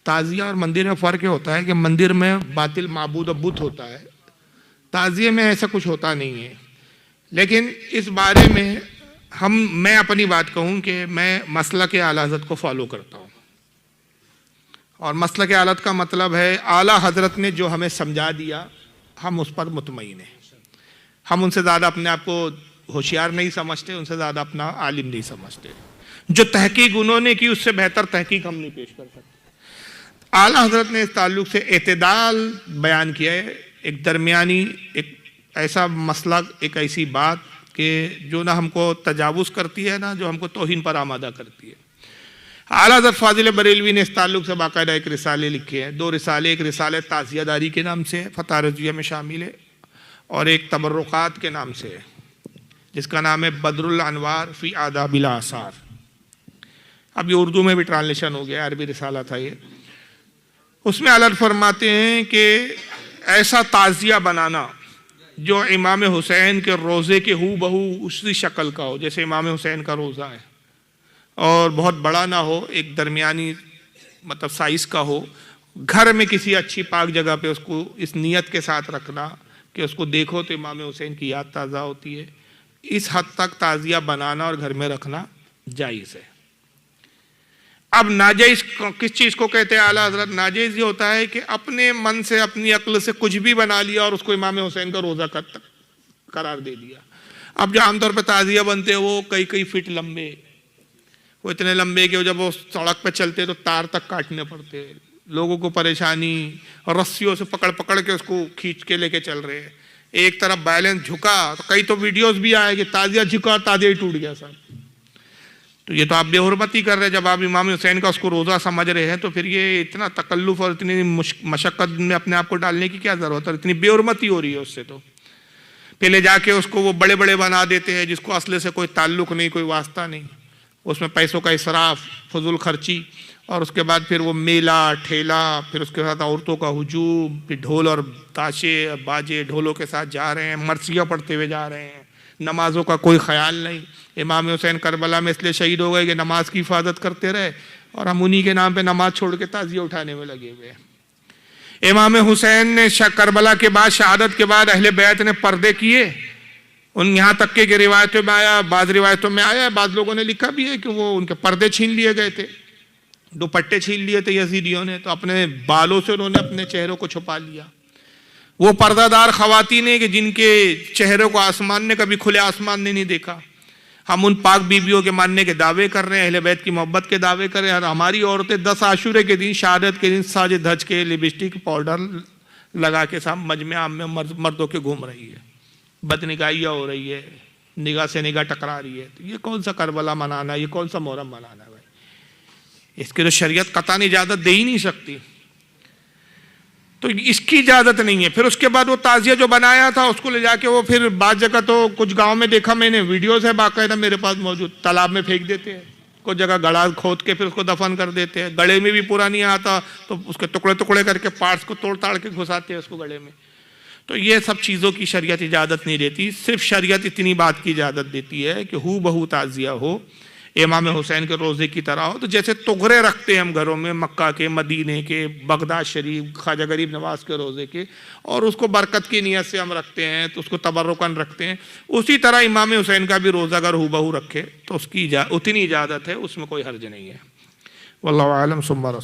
تعزیہ اور مندر میں فرق یہ ہوتا ہے کہ مندر میں باطل معبود و بت ہوتا ہے، تعزیے میں ایسا کچھ ہوتا نہیں ہے۔ لیکن اس بارے میں میں اپنی بات کہوں کہ میں مسلک اعلیٰ حضرت کو فالو کرتا ہوں، اور مسلک اعلیٰ کا مطلب ہے اعلیٰ حضرت نے جو ہمیں سمجھا دیا ہم اس پر مطمئن ہیں۔ ہم ان سے زیادہ اپنے آپ کو ہوشیار نہیں سمجھتے، ان سے زیادہ اپنا عالم نہیں سمجھتے۔ جو تحقیق انہوں نے کی اس سے بہتر تحقیق ہم نہیں پیش کر سکتے۔ اعلیٰ حضرت نے اس تعلق سے اعتدال بیان کیا ہے، ایک درمیانی، ایک ایسا مسلک، ایک ایسی بات کہ جو نہ ہم کو تجاوز کرتی ہے، نہ جو ہم کو توہین پر آمادہ کرتی ہے۔ اعلیٰ حضرت فاضل بریلوی نے اس تعلق سے باقاعدہ ایک رسالے لکھے ہیں، 2 رسالے، ایک رسالہ تعزیہ داری کے نام سے فتح رضویہ میں شامل ہے، اور ایک تبرکات کے نام سے ہے جس کا نام ہے بدر الانوار فی آداب الاثار۔ اب یہ اردو میں بھی ٹرانسلیشن ہو گیا، عربی رسالہ تھا یہ۔ اس میں اعلیٰ فرماتے ہیں کہ ایسا تعزیہ بنانا جو امام حسین کے روزے کے ہو بہو اسی شکل کا ہو، جیسے امام حسین کا روزہ ہے، اور بہت بڑا نہ ہو، ایک درمیانی مطلب سائز کا ہو، گھر میں کسی اچھی پاک جگہ پہ اس کو اس نیت کے ساتھ رکھنا کہ اس کو دیکھو تو امام حسین کی یاد تازہ ہوتی ہے، اس حد تک تعزیہ بنانا اور گھر میں رکھنا جائز ہے۔ اب ناجائز کس چیز کو کہتے ہیں اعلیٰ حضرت؟ ناجائز یہ ہوتا ہے کہ اپنے من سے، اپنی عقل سے کچھ بھی بنا لیا اور اس کو امام حسین کا روزہ قرار دے دیا۔ اب جو عام طور پہ تعزیہ بنتے ہیں وہ کئی فٹ لمبے، وہ اتنے لمبے کہ جب وہ سڑک پہ چلتے تو تار تک کاٹنے پڑتے، لوگوں کو پریشانی، اور رسیوں سے پکڑ کے اس کو کھینچ کے لے کے چل رہے ہیں، ایک طرف بیلنس جھکا، تو کئی تو ویڈیوز بھی آئے کہ تعزیہ جھکا اور تعزیہ ہی ٹوٹ گیا صاحب۔ تو یہ تو آپ بے حرمتی کر رہے ہیں، جب آپ امام حسین کا اس کو روزہ سمجھ رہے ہیں تو پھر یہ اتنا تکلف اور اتنی مشقت میں اپنے آپ کو ڈالنے کی کیا ضرورت ہے؟ اتنی بے حرمتی ہو رہی ہے اس سے۔ تو پہلے جا کے اس کو وہ بڑے بڑے بنا دیتے ہیں جس کو اصل سے کوئی تعلق نہیں، کوئی واسطہ نہیں، اس میں پیسوں کا اسراف، فضول خرچی، اور اس کے بعد پھر وہ میلہ ٹھیلا، پھر اس کے ساتھ عورتوں کا ہجوم، پھر ڈھول اور تاشے باجے ڈھولوں کے ساتھ جا رہے ہیں، مرثیہ پڑھتے ہوئے جا رہے ہیں، نمازوں کا کوئی خیال نہیں۔ امام حسین کربلا میں اس لیے شہید ہو گئے کہ نماز کی حفاظت کرتے رہے، اور ہم انہی کے نام پہ نماز چھوڑ کے تعزیہ اٹھانے میں لگے ہوئے ہیں۔ امام حسین نے کربلا کے بعد، شہادت کے بعد اہل بیت نے پردے کیے، یہاں تک کہ روایتوں میں آیا، بعض روایتوں میں آیا، بعض لوگوں نے لکھا بھی ہے کہ وہ ان کے پردے چھین لیے گئے تھے، دوپٹے چھین لیے تھے یزیدیوں نے، تو اپنے بالوں سے انہوں نے اپنے چہروں کو چھپا لیا۔ وہ پردہ دار خواتین ہیں کہ جن کے چہروں کو آسمان نے کبھی کھلے آسمان نے نہیں دیکھا۔ ہم ان پاک بیویوں کے ماننے کے دعوے کر رہے ہیں، اہل بیت کی محبت کے دعوے کر رہے ہیں، اور ہماری عورتیں 10 عاشورے کے دن، شہادت کے دن ساج دھج کے، لپسٹک پاؤڈر لگا کے ساتھ مجمع عام میں مردوں کے گھوم رہی ہے، بدنگاہیاں ہو رہی ہے، نگاہ سے نگاہ ٹکرا رہی ہے۔ تو یہ کون سا کربلا منانا، یہ کون سا محرم منانا ہے بھائی؟ اس کے تو شریعت قطعاً اجازت دے ہی نہیں سکتی، تو اس کی اجازت نہیں ہے۔ پھر اس کے بعد وہ تعزیہ جو بنایا تھا اس کو لے جا کے وہ پھر بعض جگہ تو کچھ گاؤں میں دیکھا میں نے، ویڈیوز ہے باقاعدہ میرے پاس موجود، تالاب میں پھینک دیتے ہیں، کچھ جگہ گڑھا کھود کے پھر اس کو دفن کر دیتے ہیں، گڑھے میں بھی پورا نہیں آتا تو اس کے ٹکڑے ٹکڑے کر کے پارٹس کو توڑ تاڑ کے گھساتے ہیں اس کو گڑھے میں۔ تو یہ سب چیزوں کی شریعت اجازت نہیں دیتی، صرف شریعت اتنی بات کی اجازت دیتی ہے کہ ہو بہو تعزیہ ہو، امام حسین کے روزے کی طرح ہو۔ تو جیسے تغرے رکھتے ہیں ہم گھروں میں، مکہ کے، مدینے کے، بغداد شریف، خواجہ غریب نواز کے روزے کے، اور اس کو برکت کی نیت سے ہم رکھتے ہیں، تو اس کو تبرکاً رکھتے ہیں، اسی طرح امام حسین کا بھی روزہ اگر ہو بہو رکھے تو اس کی اتنی اجازت ہے، اس میں کوئی حرج نہیں ہے۔ واللہ اعلم ثم رسول۔